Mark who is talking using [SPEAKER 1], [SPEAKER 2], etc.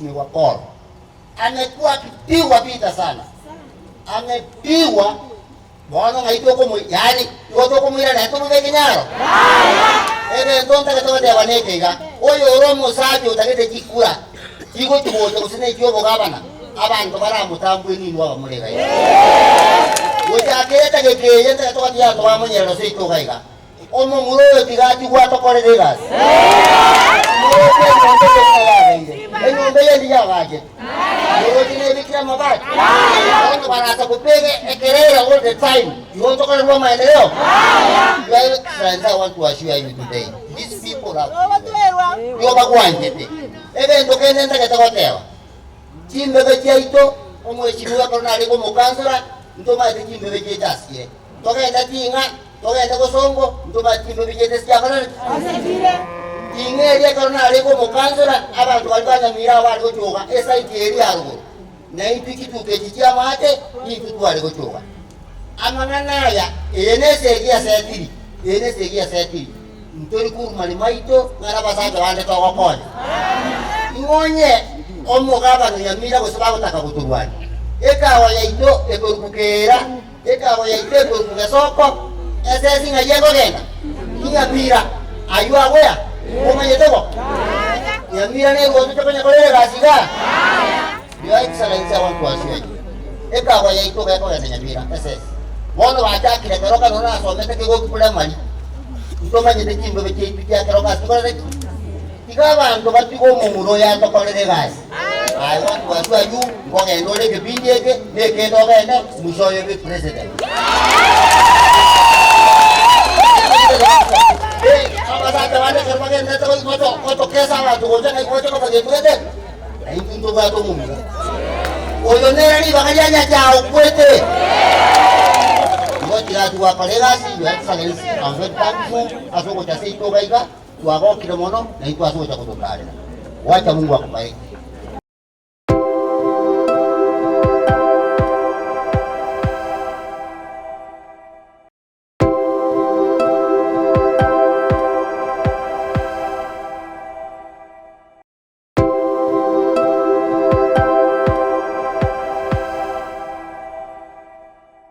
[SPEAKER 1] Mheshimiwa Paul amekuwa akipigwa vita sana, amepigwa bwana ngaitwa kwa yani yoto kwa mwira na tumu kenyaro ebe ndonta katoka de wanekega oyo oromo sabi utagete kikura kiko tubote kusine kiyobo gabana abantu baramutambwe ni nwa bamurega utaketa gekeye nta katoka ya to bamunyera so ikogaiga omo muroyo tigati kwa tokore gas eno mbele ndiya waje yote ni bikira mabati wana barasa kupege ekerera all the time you want to call Roma maendeleo friends. I want to assure you today these people are yo bagwanje ebe ndokene ndaka takotewa chimbe bechaito omweshimiwa korona aliko mukansura ntoma chimbe bechaitasie tokenda tinga tokenda kosongo ntoma chimbe bechaitasie akana ingeri korona aliko mukansura abantu balibanya mira bali gochoka esaiti eri arugo na ipikituke chichia mate ipitu bali gochoka amanganaya enesegia setiri ntori kurumali maito ngara basaje bande tokokonya ngonye omugaba nyamira gusaba gutaka kuturwanya ekawa yaito ekorukukera ekawa yaito ekorukukesoko esesi ngayego genda nyamira aywa goya omanye tego nyamira ne gozo chapanya kolere gasiga Your Excellency, I want to assure you ekawa yaito gako ya nyamira esesi bono batakira keroka nona somete ke goku pula mali ntoma nyete kimbe beche ipikia keroka sikore tikaba ndo batiko mumuno ya tokolere gas I want to assure you ngoge ndole ke bindeke neke ndogene mushoye be president abasata bane kermage neto koto kesa watu goja na koto ko bagete ai tunto ga to mumuno oyo neri baganya chao kwete Tira tu aparegas y ya salen a ver tanto a su coche así todo caiga tu hago kilo mono na itu asu cha kutoka wacha Mungu akubariki.